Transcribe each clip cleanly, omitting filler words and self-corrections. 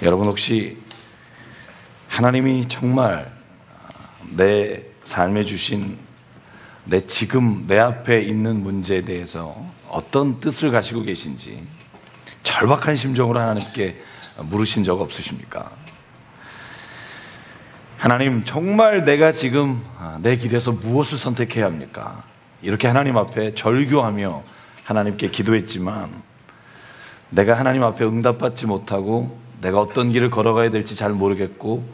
여러분 혹시 하나님이 정말 내 삶에 주신 지금 내 앞에 있는 문제에 대해서 어떤 뜻을 가지고 계신지 절박한 심정으로 하나님께 물으신 적 없으십니까? 하나님, 정말 내가 지금 내 길에서 무엇을 선택해야 합니까? 이렇게 하나님 앞에 절규하며 하나님께 기도했지만 내가 하나님 앞에 응답받지 못하고 내가 어떤 길을 걸어가야 될지 잘 모르겠고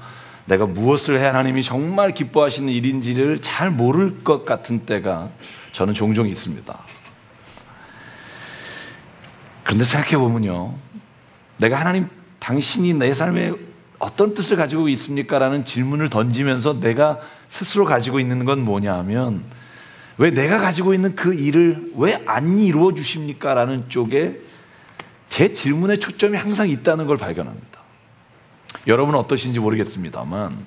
내가 무엇을 해야 하나님이 정말 기뻐하시는 일인지를 잘 모를 것 같은 때가 저는 종종 있습니다. 그런데 생각해보면요, 내가 하나님, 당신이 내 삶에 어떤 뜻을 가지고 있습니까? 라는 질문을 던지면서 내가 스스로 가지고 있는 건 뭐냐 하면, 왜 내가 가지고 있는 그 일을 왜 안 이루어 주십니까? 라는 쪽에 제 질문의 초점이 항상 있다는 걸 발견합니다. 여러분은 어떠신지 모르겠습니다만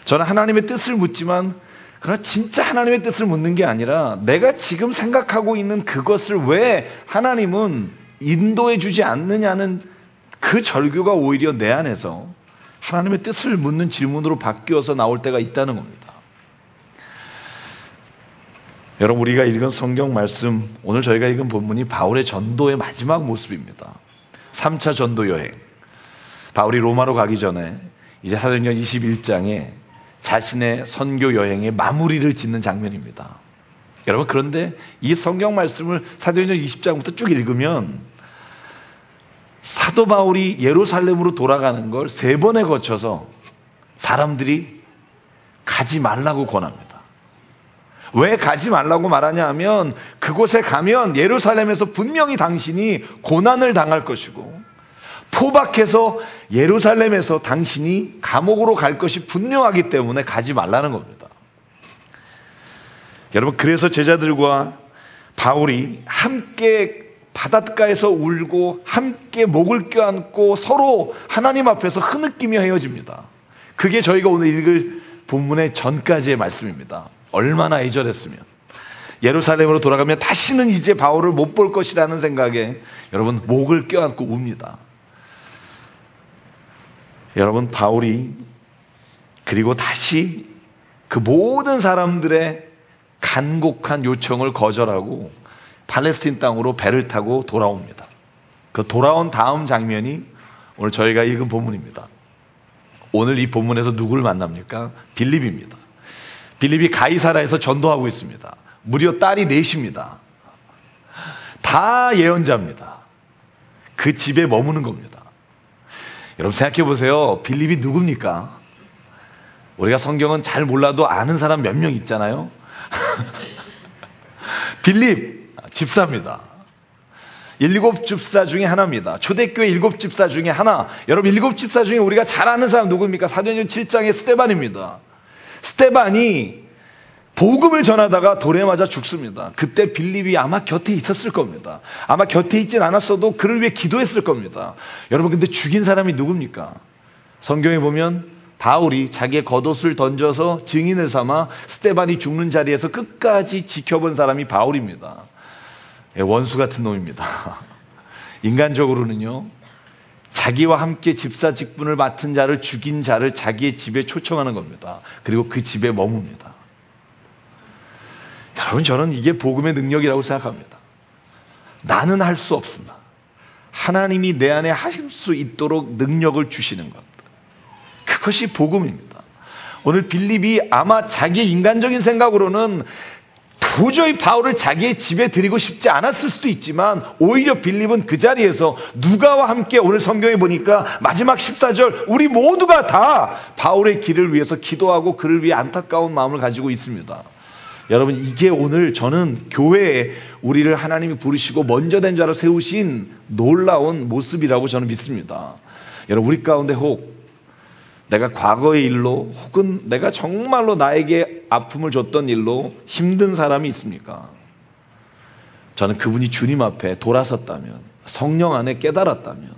저는 하나님의 뜻을 묻지만, 그러나 진짜 하나님의 뜻을 묻는 게 아니라 내가 지금 생각하고 있는 그것을 왜 하나님은 인도해 주지 않느냐는 그 절규가 오히려 내 안에서 하나님의 뜻을 묻는 질문으로 바뀌어서 나올 때가 있다는 겁니다. 여러분, 우리가 읽은 성경 말씀, 오늘 저희가 읽은 본문이 바울의 전도의 마지막 모습입니다. 3차 전도 여행. 바울이 로마로 가기 전에 이제 사도행전 21장에 자신의 선교 여행의 마무리를 짓는 장면입니다. 여러분, 그런데 이 성경 말씀을 사도행전 20장부터 쭉 읽으면 사도 바울이 예루살렘으로 돌아가는 걸 3번에 거쳐서 사람들이 가지 말라고 권합니다. 왜 가지 말라고 말하냐 하면, 그곳에 가면 예루살렘에서 분명히 당신이 고난을 당할 것이고 포박해서 예루살렘에서 당신이 감옥으로 갈 것이 분명하기 때문에 가지 말라는 겁니다. 여러분, 그래서 제자들과 바울이 함께 바닷가에서 울고 함께 목을 껴안고 서로 하나님 앞에서 흐느끼며 헤어집니다. 그게 저희가 오늘 읽을 본문의 전까지의 말씀입니다. 얼마나 애절했으면. 예루살렘으로 돌아가면 다시는 이제 바울을 못 볼 것이라는 생각에 여러분 목을 껴안고 웁니다. 여러분, 바울이 그리고 다시 그 모든 사람들의 간곡한 요청을 거절하고 팔레스틴 땅으로 배를 타고 돌아옵니다. 그 돌아온 다음 장면이 오늘 저희가 읽은 본문입니다. 오늘 이 본문에서 누구를 만납니까? 빌립입니다. 빌립이 가이사라에서 전도하고 있습니다. 무려 딸이 4입니다. 다 예언자입니다. 그 집에 머무는 겁니다. 여러분, 생각해 보세요. 빌립이 누굽니까? 우리가 성경은 잘 몰라도 아는 사람 몇 명 있잖아요. 빌립 집사입니다. 7 집사 중에 하나입니다. 초대교회 7 집사 중에 하나. 여러분, 7 집사 중에 우리가 잘 아는 사람 누굽니까? 사도행전 7장의 스데반입니다. 스데반이 복음을 전하다가 돌에 맞아 죽습니다. 그때 빌립이 아마 곁에 있었을 겁니다. 아마 곁에 있진 않았어도 그를 위해 기도했을 겁니다. 여러분, 근데 죽인 사람이 누굽니까? 성경에 보면 바울이 자기의 겉옷을 던져서 증인을 삼아 스데반이 죽는 자리에서 끝까지 지켜본 사람이 바울입니다. 원수 같은 놈입니다. 인간적으로는요, 자기와 함께 집사 직분을 맡은 자를 죽인 자를 자기의 집에 초청하는 겁니다. 그리고 그 집에 머뭅니다. 여러분, 저는 이게 복음의 능력이라고 생각합니다. 나는 할 수 없으나 하나님이 내 안에 하실 수 있도록 능력을 주시는 것, 그것이 복음입니다. 오늘 빌립이 아마 자기의 인간적인 생각으로는 도저히 바울을 자기의 집에 들이고 싶지 않았을 수도 있지만, 오히려 빌립은 그 자리에서 누가와 함께 오늘 성경에 보니까 마지막 14절 우리 모두가 다 바울의 길을 위해서 기도하고 그를 위해 안타까운 마음을 가지고 있습니다. 여러분, 이게 오늘 저는 교회에 우리를 하나님이 부르시고 먼저 된 자로 세우신 놀라운 모습이라고 저는 믿습니다. 여러분, 우리 가운데 혹 내가 과거의 일로 혹은 내가 정말로 나에게 아픔을 줬던 일로 힘든 사람이 있습니까? 저는 그분이 주님 앞에 돌아섰다면, 성령 안에 깨달았다면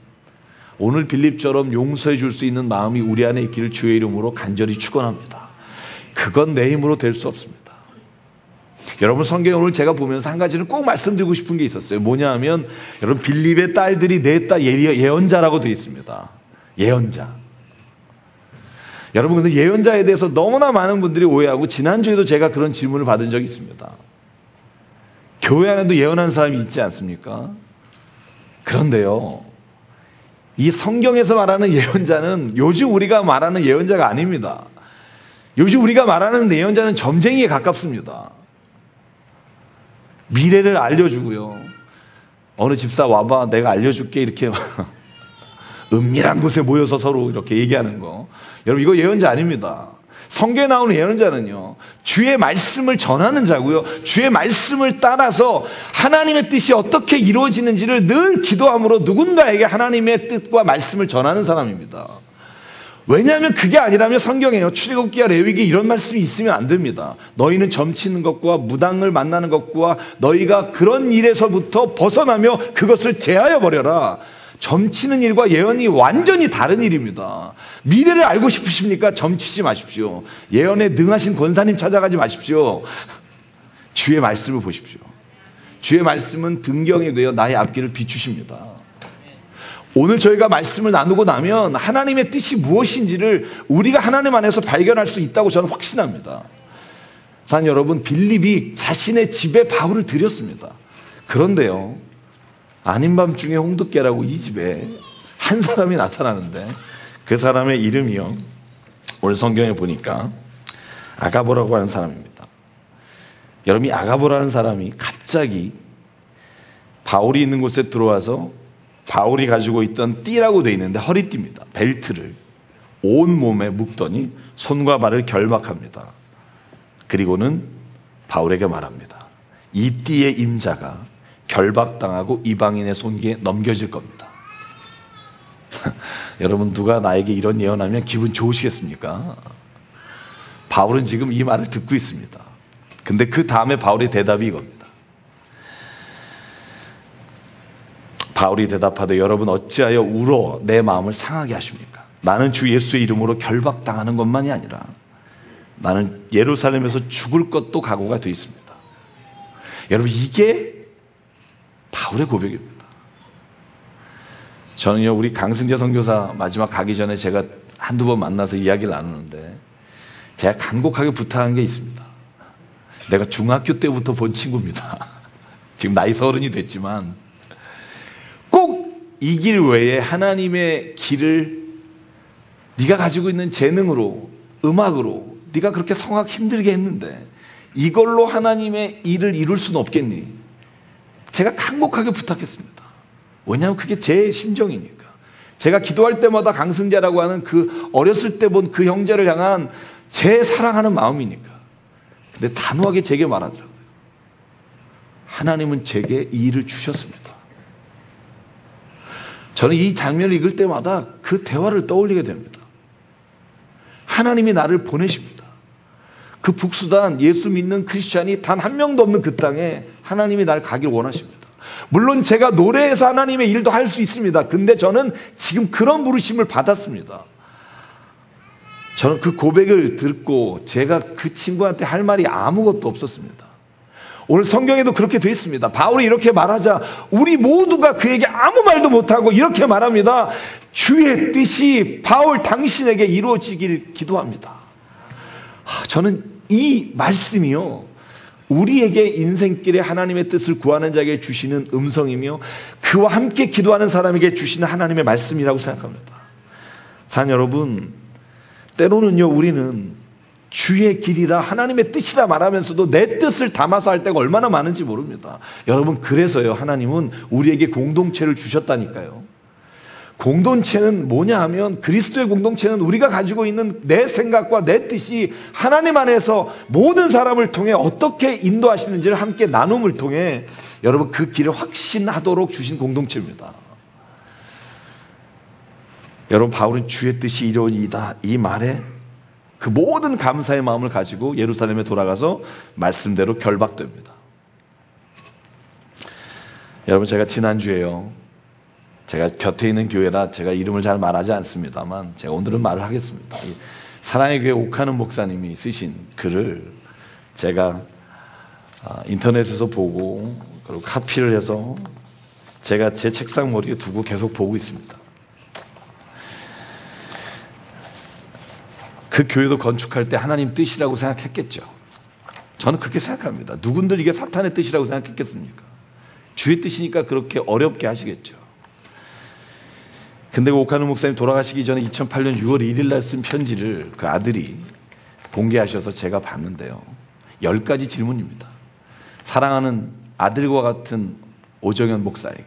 오늘 빌립처럼 용서해 줄 수 있는 마음이 우리 안에 있기를 주의 이름으로 간절히 축원합니다. 그건 내 힘으로 될 수 없습니다. 여러분, 성경에 오늘 제가 보면서 한 가지는 꼭 말씀드리고 싶은 게 있었어요. 뭐냐 하면, 여러분, 빌립의 딸들이 4딸 예언자라고 되어 있습니다. 예언자. 여러분, 근데 예언자에 대해서 너무나 많은 분들이 오해하고, 지난주에도 제가 그런 질문을 받은 적이 있습니다. 교회 안에도 예언하는 사람이 있지 않습니까? 그런데요, 이 성경에서 말하는 예언자는 요즘 우리가 말하는 예언자가 아닙니다. 요즘 우리가 말하는 예언자는 점쟁이에 가깝습니다. 미래를 알려주고요. 어느 집사 와봐, 내가 알려줄게, 이렇게 은밀한 곳에 모여서 서로 이렇게 얘기하는 거. 여러분, 이거 예언자 아닙니다. 성경에 나오는 예언자는요, 주의 말씀을 전하는 자고요, 주의 말씀을 따라서 하나님의 뜻이 어떻게 이루어지는지를 늘 기도함으로 누군가에게 하나님의 뜻과 말씀을 전하는 사람입니다. 왜냐하면 그게 아니라면 성경에요, 출애굽기와 레위기 이런 말씀이 있으면 안 됩니다. 너희는 점치는 것과 무당을 만나는 것과 너희가 그런 일에서부터 벗어나며 그것을 제하여 버려라. 점치는 일과 예언이 완전히 다른 일입니다. 미래를 알고 싶으십니까? 점치지 마십시오. 예언에 능하신 권사님 찾아가지 마십시오. 주의 말씀을 보십시오. 주의 말씀은 등경이 되어 나의 앞길을 비추십니다. 오늘 저희가 말씀을 나누고 나면 하나님의 뜻이 무엇인지를 우리가 하나님 안에서 발견할 수 있다고 저는 확신합니다. 단 여러분, 빌립이 자신의 집에 바울을 들였습니다. 그런데요, 아닌 밤중에 홍두깨라고 이 집에 한 사람이 나타나는데, 그 사람의 이름이요, 오늘 성경에 보니까 아가보라고 하는 사람입니다. 여러분, 이 아가보라는 사람이 갑자기 바울이 있는 곳에 들어와서 바울이 가지고 있던 띠라고 되어 있는데 허리띠입니다. 벨트를 온 몸에 묶더니 손과 발을 결박합니다. 그리고는 바울에게 말합니다. 이 띠의 임자가 결박당하고 이방인의 손기에 넘겨질 겁니다. 여러분, 누가 나에게 이런 예언하면 기분 좋으시겠습니까? 바울은 지금 이 말을 듣고 있습니다. 근데 그 다음에 바울의 대답이 이겁니다. 바울이 대답하되 여러분 어찌하여 울어 내 마음을 상하게 하십니까? 나는 주 예수의 이름으로 결박당하는 것만이 아니라 나는 예루살렘에서 죽을 것도 각오가 되어 있습니다. 여러분, 이게 바울의 고백입니다. 저는요, 우리 강승재 선교사 마지막 가기 전에 제가 한두 번 만나서 이야기를 나누는데 제가 간곡하게 부탁한 게 있습니다. 내가 중학교 때부터 본 친구입니다. 지금 나이 30이 됐지만 꼭 이 길 외에 하나님의 길을 네가 가지고 있는 재능으로, 음악으로 네가 그렇게 성악 힘들게 했는데 이걸로 하나님의 일을 이룰 수는 없겠니? 제가 간곡하게 부탁했습니다. 왜냐하면 그게 제 심정이니까. 제가 기도할 때마다 강승재라고 하는 그 어렸을 때 본 그 형제를 향한 제 사랑하는 마음이니까. 근데 단호하게 제게 말하더라고요. 하나님은 제게 이 일을 주셨습니다. 저는 이 장면을 읽을 때마다 그 대화를 떠올리게 됩니다. 하나님이 나를 보내십니다. 그 북수단 예수 믿는 크리스찬이 단 한 명도 없는 그 땅에 하나님이 날 가길 원하십니다. 물론 제가 노래해서 하나님의 일도 할 수 있습니다. 근데 저는 지금 그런 부르심을 받았습니다. 저는 그 고백을 듣고 제가 그 친구한테 할 말이 아무것도 없었습니다. 오늘 성경에도 그렇게 되어 있습니다. 바울이 이렇게 말하자 우리 모두가 그에게 아무 말도 못하고 이렇게 말합니다. 주의 뜻이 바울 당신에게 이루어지길 기도합니다. 저는 이 말씀이요, 우리에게 인생길에 하나님의 뜻을 구하는 자에게 주시는 음성이며 그와 함께 기도하는 사람에게 주시는 하나님의 말씀이라고 생각합니다. 사랑 여러분, 때로는요, 우리는 주의 길이라 하나님의 뜻이라 말하면서도 내 뜻을 담아서 할 때가 얼마나 많은지 모릅니다. 여러분, 그래서요, 하나님은 우리에게 공동체를 주셨다니까요. 공동체는 뭐냐 하면, 그리스도의 공동체는 우리가 가지고 있는 내 생각과 내 뜻이 하나님 안에서 모든 사람을 통해 어떻게 인도하시는지를 함께 나눔을 통해 여러분 그 길을 확신하도록 주신 공동체입니다. 여러분, 바울은 주의 뜻이 이루어지이다 이 말에 그 모든 감사의 마음을 가지고 예루살렘에 돌아가서 말씀대로 결박됩니다. 여러분, 제가 지난주에요, 제가 곁에 있는 교회라 제가 이름을 잘 말하지 않습니다만 제가 오늘은 말을 하겠습니다. 사랑의 교회 옥하는 목사님이 쓰신 글을 제가 인터넷에서 보고 그리고 카피를 해서 제가 제 책상 머리에 두고 계속 보고 있습니다. 그 교회도 건축할 때 하나님 뜻이라고 생각했겠죠. 저는 그렇게 생각합니다. 누군들 이게 사탄의 뜻이라고 생각했겠습니까? 주의 뜻이니까 그렇게 어렵게 하시겠죠. 근데 오카노 목사님 돌아가시기 전에 2008년 6월 1일 날 쓴 편지를 그 아들이 공개하셔서 제가 봤는데요. 10가지 질문입니다. 사랑하는 아들과 같은 오정현 목사에게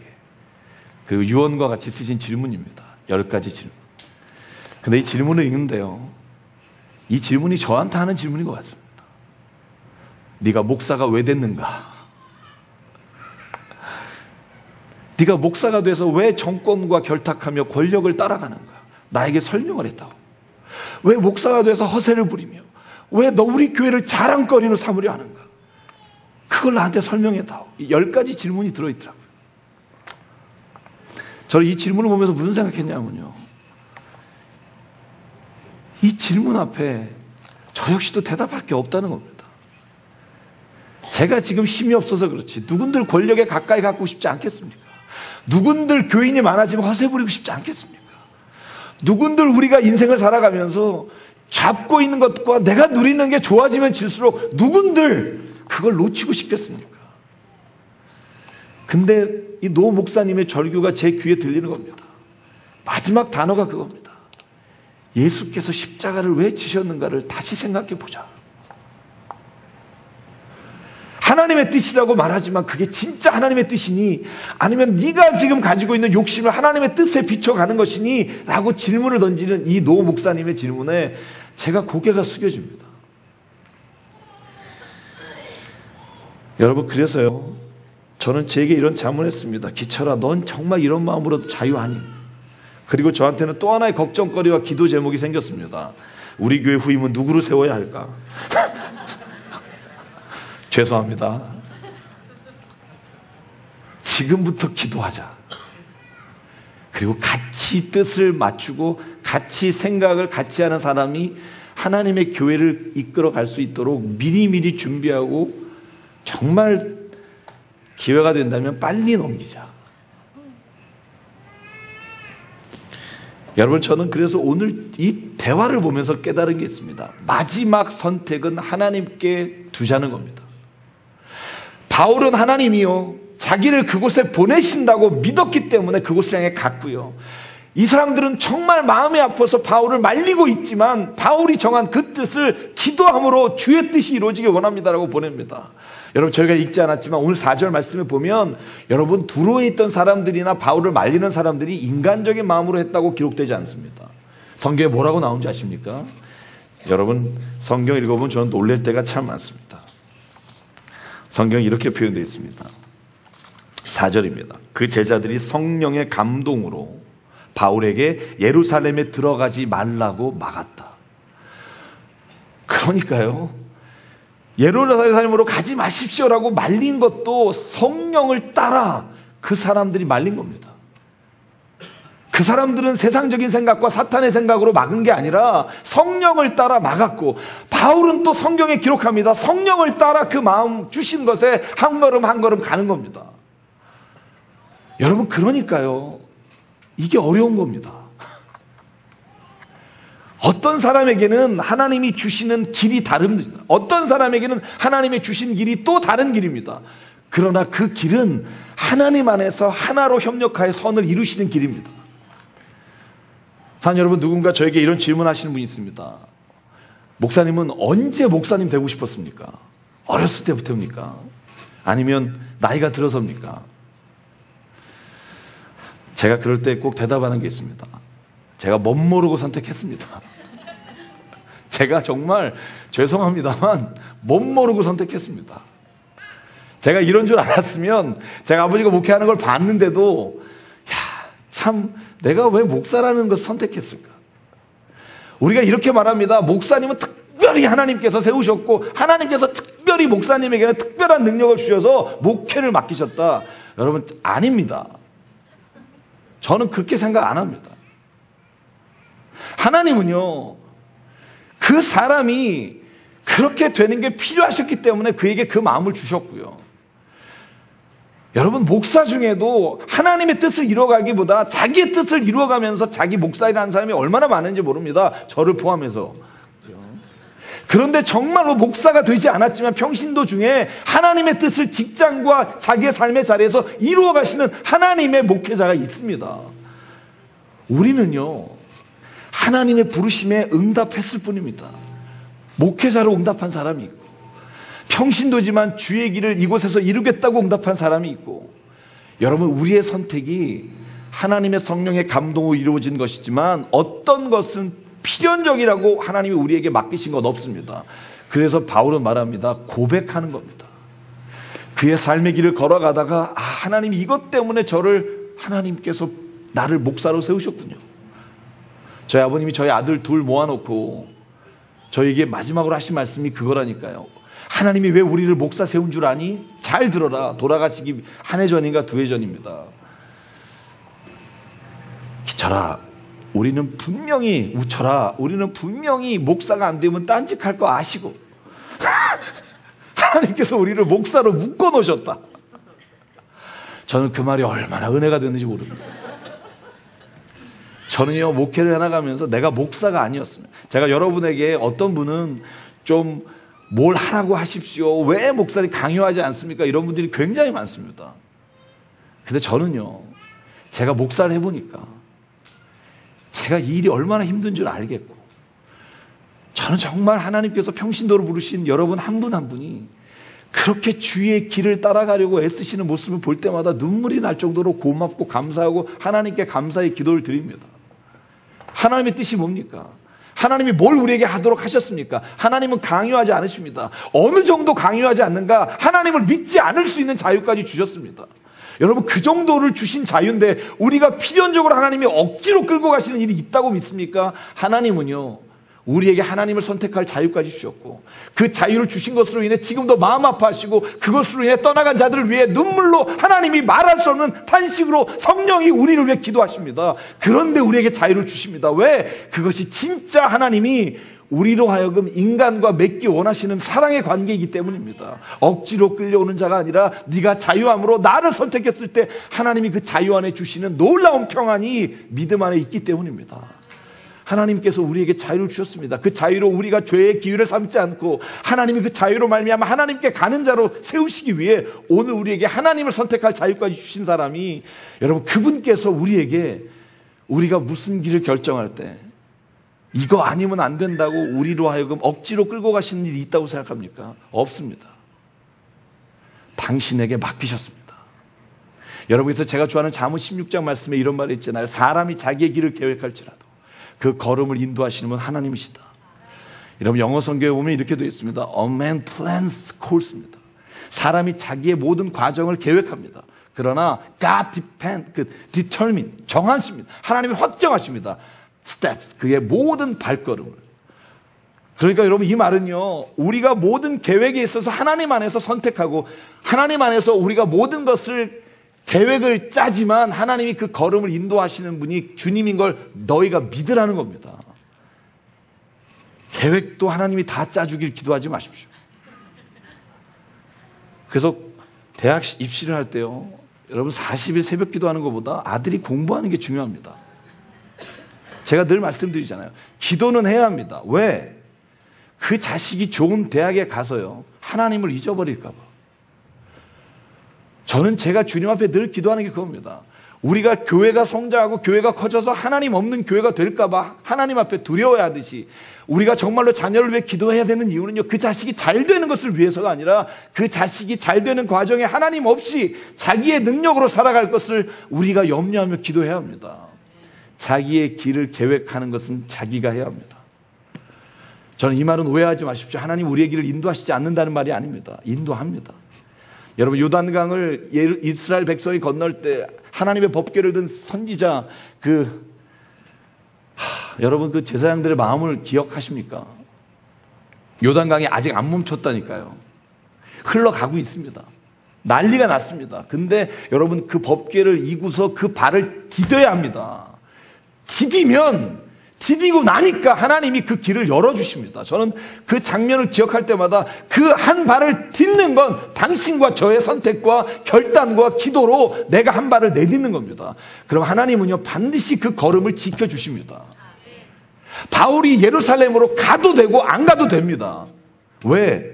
그 유언과 같이 쓰신 질문입니다. 10가지 질문. 근데 이 질문을 읽는데요. 이 질문이 저한테 하는 질문인 것 같습니다. 네가 목사가 왜 됐는가? 네가 목사가 돼서 왜 정권과 결탁하며 권력을 따라가는가? 나에게 설명을 했다고. 왜 목사가 돼서 허세를 부리며 왜 너 우리 교회를 자랑거리로 삼으려 하는가? 그걸 나한테 설명했다고. 10가지 질문이 들어있더라고요. 저는 이 질문을 보면서 무슨 생각했냐면요. 이 질문 앞에 저 역시도 대답할 게 없다는 겁니다. 제가 지금 힘이 없어서 그렇지 누군들 권력에 가까이 갖고 싶지 않겠습니까? 누군들 교인이 많아지면 허세 부리고 싶지 않겠습니까? 누군들 우리가 인생을 살아가면서 잡고 있는 것과 내가 누리는 게 좋아지면 질수록 누군들 그걸 놓치고 싶겠습니까? 근데 이 노 목사님의 절규가 제 귀에 들리는 겁니다. 마지막 단어가 그겁니다. 예수께서 십자가를 왜 지셨는가를 다시 생각해 보자. 하나님의 뜻이라고 말하지만 그게 진짜 하나님의 뜻이니 아니면 네가 지금 가지고 있는 욕심을 하나님의 뜻에 비춰가는 것이니 라고 질문을 던지는 이 노 목사님의 질문에 제가 고개가 숙여집니다. 여러분 그래서요 저는 제게 이런 자문했습니다. 기철아 넌 정말 이런 마음으로 자유하니? 그리고 저한테는 또 하나의 걱정거리와 기도 제목이 생겼습니다. 우리 교회 후임은 누구를 세워야 할까? 죄송합니다. 지금부터 기도하자. 그리고 같이 뜻을 맞추고 같이 생각을 같이 하는 사람이 하나님의 교회를 이끌어 갈 수 있도록 미리미리 준비하고 정말 기회가 된다면 빨리 넘기자. 여러분 저는 그래서 오늘 이 대화를 보면서 깨달은 게 있습니다. 마지막 선택은 하나님께 두자는 겁니다. 바울은 하나님이요 자기를 그곳에 보내신다고 믿었기 때문에 그곳을 향해 갔고요. 이 사람들은 정말 마음이 아파서 바울을 말리고 있지만 바울이 정한 그 뜻을 기도함으로 주의 뜻이 이루어지길 원합니다라고 보냅니다. 여러분 저희가 읽지 않았지만 오늘 4절 말씀에 보면 여러분 두로에 있던 사람들이나 바울을 말리는 사람들이 인간적인 마음으로 했다고 기록되지 않습니다. 성경에 뭐라고 나온지 아십니까? 여러분 성경 읽어보면 저는 놀랄 때가 참 많습니다. 성경이 이렇게 표현되어 있습니다. 4절입니다. 그 제자들이 성령의 감동으로 바울에게 예루살렘에 들어가지 말라고 막았다. 그러니까요. 예루살렘으로 가지 마십시오라고 말린 것도 성령을 따라 그 사람들이 말린 겁니다. 그 사람들은 세상적인 생각과 사탄의 생각으로 막은 게 아니라 성령을 따라 막았고 바울은 또 성경에 기록합니다. 성령을 따라 그 마음 주신 것에 한 걸음 한 걸음 가는 겁니다. 여러분 그러니까요. 이게 어려운 겁니다. 어떤 사람에게는 하나님이 주시는 길이 다릅니다. 어떤 사람에게는 하나님이 주신 길이 또 다른 길입니다. 그러나 그 길은 하나님 안에서 하나로 협력하여 선을 이루시는 길입니다. 사랑 여러분 누군가 저에게 이런 질문하시는 분이 있습니다. 목사님은 언제 목사님 되고 싶었습니까? 어렸을 때부터입니까? 아니면 나이가 들어서입니까? 제가 그럴 때 꼭 대답하는 게 있습니다. 제가 멋모르고 선택했습니다. 제가 정말 죄송합니다만 멋모르고 선택했습니다. 제가 이런 줄 알았으면 제가 아버지가 목회하는 걸 봤는데도 참 내가 왜 목사라는 것을 선택했을까? 우리가 이렇게 말합니다. 목사님은 특별히 하나님께서 세우셨고 하나님께서 특별히 목사님에게는 특별한 능력을 주셔서 목회를 맡기셨다. 여러분 아닙니다. 저는 그렇게 생각 안 합니다. 하나님은요 그 사람이 그렇게 되는 게 필요하셨기 때문에 그에게 그 마음을 주셨고요. 여러분 목사 중에도 하나님의 뜻을 이루어가기보다 자기의 뜻을 이루어가면서 자기 목사이라는 사람이 얼마나 많은지 모릅니다. 저를 포함해서. 그런데 정말로 목사가 되지 않았지만 평신도 중에 하나님의 뜻을 직장과 자기의 삶의 자리에서 이루어 가시는 하나님의 목회자가 있습니다. 우리는요, 하나님의 부르심에 응답했을 뿐입니다. 목회자로 응답한 사람이 있고, 평신도지만 주의 길을 이곳에서 이루겠다고 응답한 사람이 있고, 여러분, 우리의 선택이 하나님의 성령의 감동으로 이루어진 것이지만 어떤 것은 필연적이라고 하나님이 우리에게 맡기신 건 없습니다. 그래서 바울은 말합니다. 고백하는 겁니다. 그의 삶의 길을 걸어가다가 하나님이 이것 때문에 하나님께서 나를 목사로 세우셨군요. 저희 아버님이 저희 아들 둘 모아놓고 저에게 마지막으로 하신 말씀이 그거라니까요. 하나님이 왜 우리를 목사 세운 줄 아니? 잘 들어라. 돌아가시기 한 해 전인가 두 해 전입니다. 기철아, 우리는 분명히 목사가 안 되면 딴짓할 거 아시고 하나님께서 우리를 목사로 묶어 놓으셨다. 저는 그 말이 얼마나 은혜가 됐는지 모릅니다. 저는요, 목회를 해나가면서 내가 목사가 아니었으면, 제가 여러분에게 어떤 분은 좀 뭘 하라고 하십시오, 왜 목사를 강요하지 않습니까? 이런 분들이 굉장히 많습니다. 근데 저는요, 제가 목사를 해보니까 제가 이 일이 얼마나 힘든 줄 알겠고, 저는 정말 하나님께서 평신도로 부르신 여러분 한 분 한 분이 그렇게 주의 길을 따라가려고 애쓰시는 모습을 볼 때마다 눈물이 날 정도로 고맙고 감사하고 하나님께 감사의 기도를 드립니다. 하나님의 뜻이 뭡니까? 하나님이 뭘 우리에게 하도록 하셨습니까? 하나님은 강요하지 않으십니다. 어느 정도 강요하지 않는가? 하나님을 믿지 않을 수 있는 자유까지 주셨습니다. 여러분, 그 정도를 주신 자유인데 우리가 필연적으로 하나님이 억지로 끌고 가시는 일이 있다고 믿습니까? 하나님은요, 우리에게 하나님을 선택할 자유까지 주셨고, 그 자유를 주신 것으로 인해 지금도 마음 아파하시고, 그것으로 인해 떠나간 자들을 위해 눈물로 하나님이 말할 수 없는 탄식으로 성령이 우리를 위해 기도하십니다. 그런데 우리에게 자유를 주십니다. 왜? 그것이 진짜 하나님이 우리로 하여금 인간과 맺기 원하시는 사랑의 관계이기 때문입니다. 억지로 끌려오는 자가 아니라 네가 자유함으로 나를 선택했을 때 하나님이 그 자유 안에 주시는 놀라운 평안이 믿음 안에 있기 때문입니다. 하나님께서 우리에게 자유를 주셨습니다. 그 자유로 우리가 죄의 기회를 삼지 않고 하나님이 그 자유로 말미암아 하나님께 가는 자로 세우시기 위해 오늘 우리에게 하나님을 선택할 자유까지 주신 사람이, 여러분, 그분께서 우리가 무슨 길을 결정할 때 이거 아니면 안 된다고 우리로 하여금 억지로 끌고 가시는 일이 있다고 생각합니까? 없습니다. 당신에게 맡기셨습니다. 여러분께서 제가 좋아하는 잠언 16장 말씀에 이런 말이 있잖아요. 사람이 자기의 길을 계획할지라도 그 걸음을 인도하시는 분 하나님이시다. 여러분, 영어 성경에 보면 이렇게 되어 있습니다. A man plans cours입니다. 사람이 자기의 모든 과정을 계획합니다. 그러나 God determine, 정하십니다. 하나님이 확정하십니다. steps, 그의 모든 발걸음을. 그러니까 여러분, 이 말은요, 우리가 모든 계획에 있어서 하나님 안에서 선택하고 하나님 안에서 우리가 모든 것을 계획을 짜지만 하나님이 그 걸음을 인도하시는 분이 주님인 걸 너희가 믿으라는 겁니다. 계획도 하나님이 다 짜주길 기도하지 마십시오. 그래서 대학 입시를 할 때요, 여러분 40일 새벽 기도하는 것보다 아들이 공부하는 게 중요합니다. 제가 늘 말씀드리잖아요. 기도는 해야 합니다. 왜? 그 자식이 좋은 대학에 가서요, 하나님을 잊어버릴까 봐. 저는 제가 주님 앞에 늘 기도하는 게 그겁니다. 우리가 교회가 성장하고 교회가 커져서 하나님 없는 교회가 될까 봐 하나님 앞에 두려워하듯이, 우리가 정말로 자녀를 위해 기도해야 되는 이유는요, 그 자식이 잘 되는 것을 위해서가 아니라 그 자식이 잘 되는 과정에 하나님 없이 자기의 능력으로 살아갈 것을 우리가 염려하며 기도해야 합니다. 자기의 길을 계획하는 것은 자기가 해야 합니다. 저는 이 말은 오해하지 마십시오. 하나님 우리의 길을 인도하시지 않는다는 말이 아닙니다. 인도합니다. 여러분, 요단강을 이스라엘 백성이 건널 때 하나님의 법궤를 든 선지자 여러분, 그 제사장들의 마음을 기억하십니까? 요단강이 아직 안 멈췄다니까요. 흘러가고 있습니다. 난리가 났습니다. 근데 여러분, 그 법궤를 이고서 그 발을 디뎌야 합니다. 디디고 나니까 하나님이 그 길을 열어주십니다. 저는 그 장면을 기억할 때마다 그 한 발을 딛는 건 당신과 저의 선택과 결단과 기도로 내가 한 발을 내딛는 겁니다. 그럼 하나님은요, 반드시 그 걸음을 지켜주십니다. 바울이 예루살렘으로 가도 되고 안 가도 됩니다. 왜?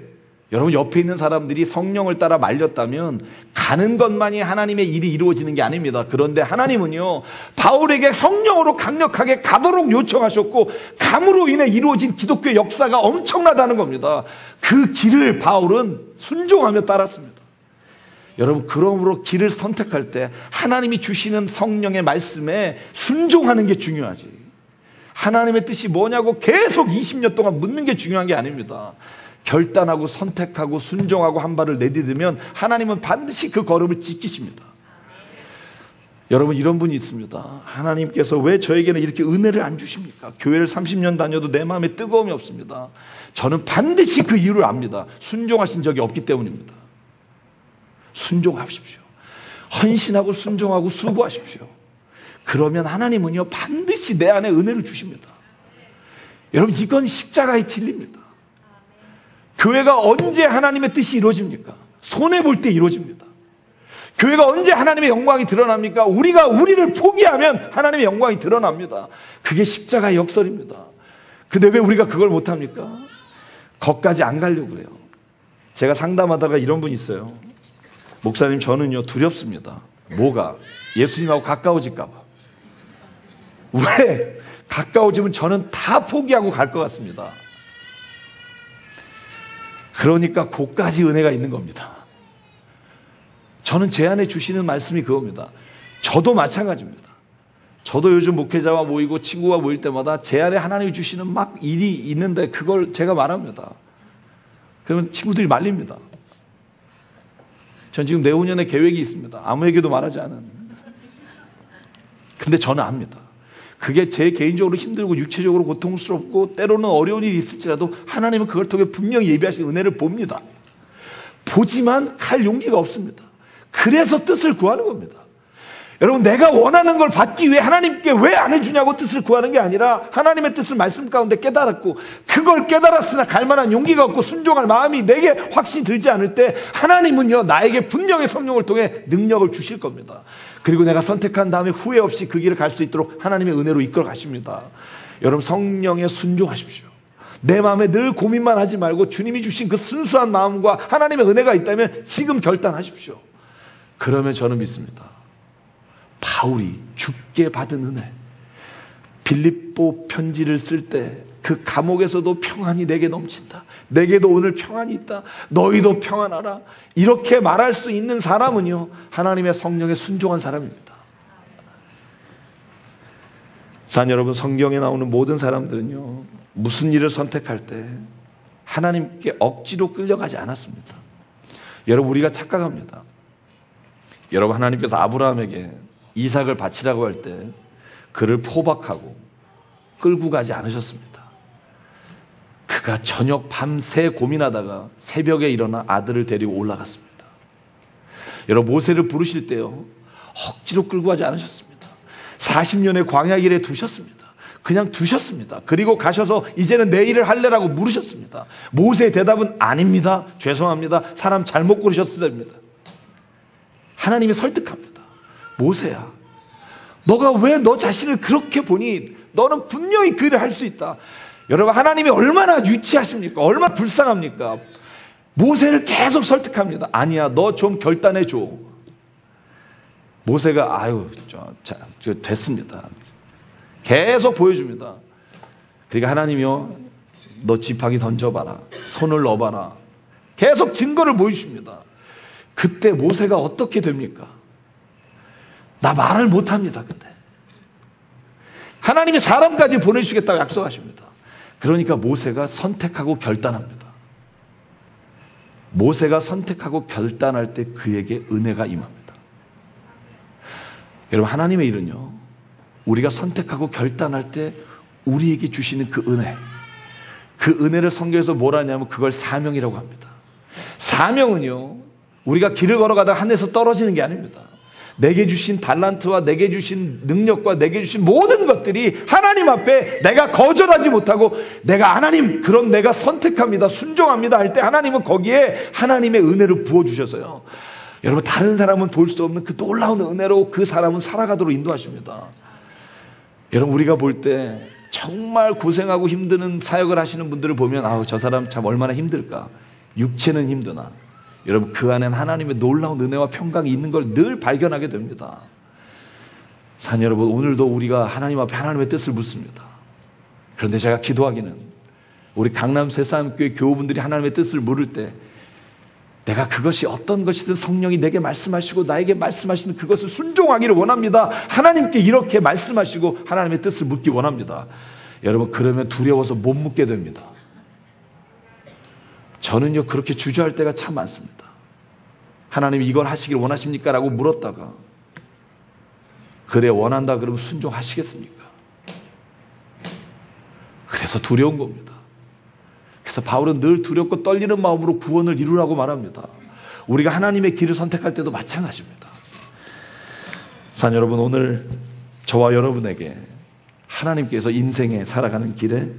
여러분, 옆에 있는 사람들이 성령을 따라 말렸다면 가는 것만이 하나님의 일이 이루어지는 게 아닙니다. 그런데 하나님은요, 바울에게 성령으로 강력하게 가도록 요청하셨고, 감으로 인해 이루어진 기독교의 역사가 엄청나다는 겁니다. 그 길을 바울은 순종하며 따랐습니다. 여러분, 그러므로 길을 선택할 때 하나님이 주시는 성령의 말씀에 순종하는 게 중요하지. 하나님의 뜻이 뭐냐고 계속 20년 동안 묻는 게 중요한 게 아닙니다. 결단하고 선택하고 순종하고 한 발을 내디디면 하나님은 반드시 그 걸음을 지키십니다. 여러분, 이런 분이 있습니다. 하나님께서 왜 저에게는 이렇게 은혜를 안 주십니까? 교회를 30년 다녀도 내 마음에 뜨거움이 없습니다. 저는 반드시 그 이유를 압니다. 순종하신 적이 없기 때문입니다. 순종하십시오. 헌신하고 순종하고 수고하십시오. 그러면 하나님은요, 반드시 내 안에 은혜를 주십니다. 여러분, 이건 십자가의 진리입니다. 교회가 언제 하나님의 뜻이 이루어집니까? 손해볼 때 이루어집니다. 교회가 언제 하나님의 영광이 드러납니까? 우리가 우리를 포기하면 하나님의 영광이 드러납니다. 그게 십자가의 역설입니다. 근데 왜 우리가 그걸 못합니까? 거기까지 안 가려고 그래요. 제가 상담하다가 이런 분이 있어요. 목사님, 저는요 두렵습니다. 뭐가? 예수님하고 가까워질까 봐. 왜? 가까워지면 저는 다 포기하고 갈 것 같습니다. 그러니까 그까지 은혜가 있는 겁니다. 저는 제 안에 주시는 말씀이 그겁니다. 저도 마찬가지입니다. 저도 요즘 목회자와 모이고 친구와 모일 때마다 제 안에 하나님이 주시는 막 일이 있는데 그걸 제가 말합니다. 그러면 친구들이 말립니다. 전 지금 내후년에 계획이 있습니다. 아무에게도 말하지 않은. 근데 저는 압니다. 그게 제 개인적으로 힘들고 육체적으로 고통스럽고 때로는 어려운 일이 있을지라도 하나님은 그걸 통해 분명히 예비하신 은혜를 봅니다. 보지만 갈 용기가 없습니다. 그래서 뜻을 구하는 겁니다. 여러분, 내가 원하는 걸 받기 위해 하나님께 왜 안 해주냐고 뜻을 구하는 게 아니라 하나님의 뜻을 말씀 가운데 깨달았고, 그걸 깨달았으나 갈 만한 용기가 없고 순종할 마음이 내게 확신이 들지 않을 때 하나님은요, 나에게 분명히 성령을 통해 능력을 주실 겁니다. 그리고 내가 선택한 다음에 후회 없이 그 길을 갈 수 있도록 하나님의 은혜로 이끌어 가십니다. 여러분, 성령에 순종하십시오. 내 마음에 늘 고민만 하지 말고 주님이 주신 그 순수한 마음과 하나님의 은혜가 있다면 지금 결단하십시오. 그러면 저는 믿습니다. 바울이 주께 받은 은혜, 빌립보 편지를 쓸 때 그 감옥에서도 평안이 내게 넘친다. 내게도 오늘 평안이 있다. 너희도 평안하라. 이렇게 말할 수 있는 사람은요, 하나님의 성령에 순종한 사람입니다. 자, 여러분, 성경에 나오는 모든 사람들은요, 무슨 일을 선택할 때 하나님께 억지로 끌려가지 않았습니다. 여러분, 우리가 착각합니다. 여러분, 하나님께서 아브라함에게 이삭을 바치라고 할 때 그를 포박하고 끌고 가지 않으셨습니다. 그가 저녁 밤새 고민하다가 새벽에 일어나 아들을 데리고 올라갔습니다. 여러분, 모세를 부르실 때요, 억지로 끌고 가지 않으셨습니다. 40년의 광야 길에 두셨습니다. 그냥 두셨습니다. 그리고 가셔서 이제는 내 일을 할래라고 물으셨습니다. 모세의 대답은 아닙니다. 죄송합니다. 사람 잘못 고르셨습니다. 하나님이 설득합니다. 모세야, 너가 왜 너 자신을 그렇게 보니? 너는 분명히 그 일을 할 수 있다. 여러분, 하나님이 얼마나 유치하십니까? 얼마나 불쌍합니까? 모세를 계속 설득합니다. 아니야, 너 좀 결단해줘. 모세가 됐습니다. 계속 보여줍니다. 그러니까 하나님이요, 너 지팡이 던져봐라. 손을 넣어봐라. 계속 증거를 보여주십니다. 그때 모세가 어떻게 됩니까? 나 말을 못합니다. 그때 하나님이 사람까지 보내주시겠다고 약속하십니다. 그러니까 모세가 선택하고 결단합니다. 모세가 선택하고 결단할 때 그에게 은혜가 임합니다. 여러분, 하나님의 일은요, 우리가 선택하고 결단할 때 우리에게 주시는 그 은혜, 그 은혜를 성경에서 뭐라 하냐면 그걸 사명이라고 합니다. 사명은요, 우리가 길을 걸어가다가 하늘에서 떨어지는 게 아닙니다. 내게 주신 달란트와 내게 주신 능력과 내게 주신 모든 것들이 하나님 앞에 내가 거절하지 못하고 내가 하나님, 그럼 내가 선택합니다, 순종합니다 할 때 하나님은 거기에 하나님의 은혜를 부어주셔서요, 여러분, 다른 사람은 볼 수 없는 그 놀라운 은혜로 그 사람은 살아가도록 인도하십니다. 여러분, 우리가 볼 때 정말 고생하고 힘드는 사역을 하시는 분들을 보면 아우 저 사람 참 얼마나 힘들까. 육체는 힘드나 여러분 그 안엔 하나님의 놀라운 은혜와 평강이 있는 걸 늘 발견하게 됩니다. 산 여러분, 오늘도 우리가 하나님 앞에 하나님의 뜻을 묻습니다. 그런데 제가 기도하기는 우리 강남 새사람교회 교우분들이 하나님의 뜻을 물을 때 내가 그것이 어떤 것이든 성령이 내게 말씀하시고 나에게 말씀하시는 그것을 순종하기를 원합니다. 하나님께 이렇게 말씀하시고 하나님의 뜻을 묻기 원합니다. 여러분, 그러면 두려워서 못 묻게 됩니다. 저는요 그렇게 주저할 때가 참 많습니다. 하나님 이걸 하시길 원하십니까? 라고 물었다가 그래 원한다 그러면 순종하시겠습니까? 그래서 두려운 겁니다. 그래서 바울은 늘 두렵고 떨리는 마음으로 구원을 이루라고 말합니다. 우리가 하나님의 길을 선택할 때도 마찬가지입니다. 산 여러분, 오늘 저와 여러분에게 하나님께서 인생에 살아가는 길에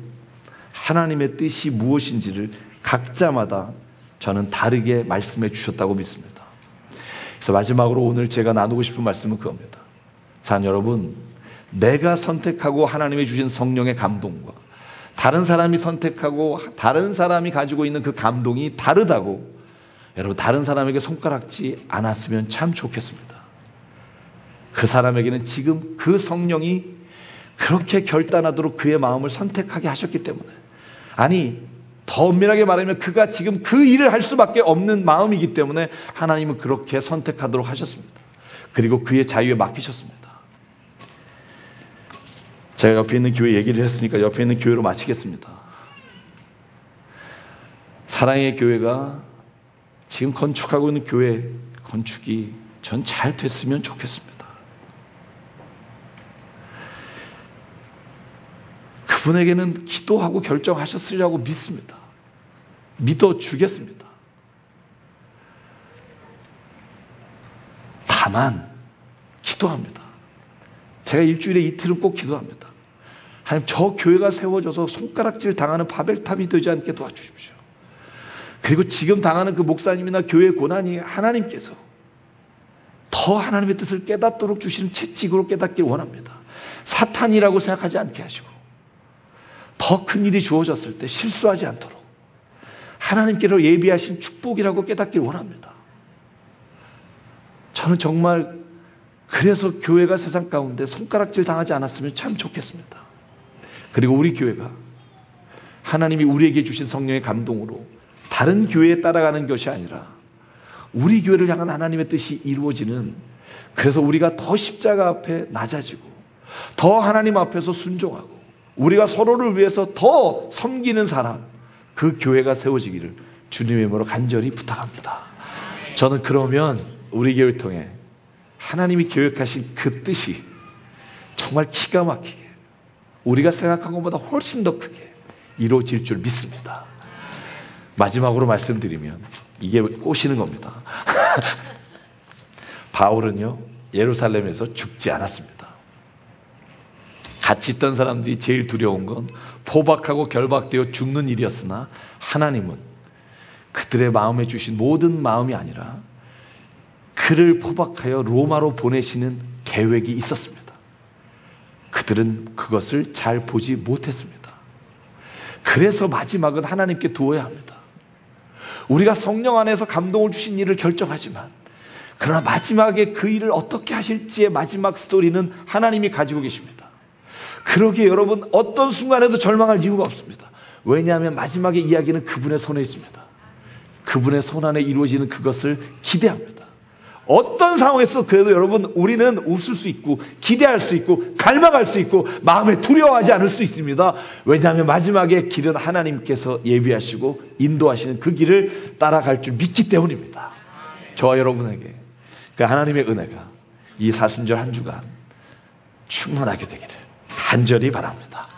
하나님의 뜻이 무엇인지를 각자마다 저는 다르게 말씀해 주셨다고 믿습니다. 그래서 마지막으로 오늘 제가 나누고 싶은 말씀은 그겁니다. 산 여러분, 내가 선택하고 하나님이 주신 성령의 감동과 다른 사람이 선택하고 다른 사람이 가지고 있는 그 감동이 다르다고 여러분 다른 사람에게 손가락질 않았으면 참 좋겠습니다. 그 사람에게는 지금 그 성령이 그렇게 결단하도록 그의 마음을 선택하게 하셨기 때문에, 아니 더 엄밀하게 말하면 그가 지금 그 일을 할 수밖에 없는 마음이기 때문에 하나님은 그렇게 선택하도록 하셨습니다. 그리고 그의 자유에 맡기셨습니다. 제가 옆에 있는 교회 얘기를 했으니까 옆에 있는 교회로 마치겠습니다. 사랑의 교회가 지금 건축하고 있는 교회 건축이 전 잘 됐으면 좋겠습니다. 그분에게는 기도하고 결정하셨으리라고 믿습니다. 믿어주겠습니다. 다만 기도합니다. 제가 일주일에 이틀은 꼭 기도합니다. 하나님, 저 교회가 세워져서 손가락질 당하는 바벨탑이 되지 않게 도와주십시오. 그리고 지금 당하는 그 목사님이나 교회의 고난이 하나님께서 더 하나님의 뜻을 깨닫도록 주시는 채찍으로 깨닫길 원합니다. 사탄이라고 생각하지 않게 하시고 더 큰 일이 주어졌을 때 실수하지 않도록 하나님께로 예비하신 축복이라고 깨닫길 원합니다. 저는 정말 그래서 교회가 세상 가운데 손가락질 당하지 않았으면 참 좋겠습니다. 그리고 우리 교회가 하나님이 우리에게 주신 성령의 감동으로 다른 교회에 따라가는 것이 아니라 우리 교회를 향한 하나님의 뜻이 이루어지는, 그래서 우리가 더 십자가 앞에 낮아지고 더 하나님 앞에서 순종하고 우리가 서로를 위해서 더 섬기는 사람, 그 교회가 세워지기를 주님의 이름으로 간절히 부탁합니다. 저는 그러면 우리 교회를 통해 하나님이 계획하신 그 뜻이 정말 기가 막히게 우리가 생각한 것보다 훨씬 더 크게 이루어질 줄 믿습니다. 마지막으로 말씀드리면 이게 꼬시는 겁니다. 바울은요 예루살렘에서 죽지 않았습니다. 같이 있던 사람들이 제일 두려운 건 포박하고 결박되어 죽는 일이었으나 하나님은 그들의 마음에 주신 모든 마음이 아니라 그를 포박하여 로마로 보내시는 계획이 있었습니다. 그들은 그것을 잘 보지 못했습니다. 그래서 마지막은 하나님께 두어야 합니다. 우리가 성령 안에서 감동을 주신 일을 결정하지만 그러나 마지막에 그 일을 어떻게 하실지의 마지막 스토리는 하나님이 가지고 계십니다. 그러기에 여러분 어떤 순간에도 절망할 이유가 없습니다. 왜냐하면 마지막의 이야기는 그분의 손에 있습니다. 그분의 손 안에 이루어지는 그것을 기대합니다. 어떤 상황에서 그래도 여러분 우리는 웃을 수 있고 기대할 수 있고 갈망할 수 있고 마음에 두려워하지 않을 수 있습니다. 왜냐하면 마지막의 길은 하나님께서 예비하시고 인도하시는 그 길을 따라갈 줄 믿기 때문입니다. 저와 여러분에게 그 하나님의 은혜가 이 사순절 한 주간 충만하게 되기를 간절히 바랍니다.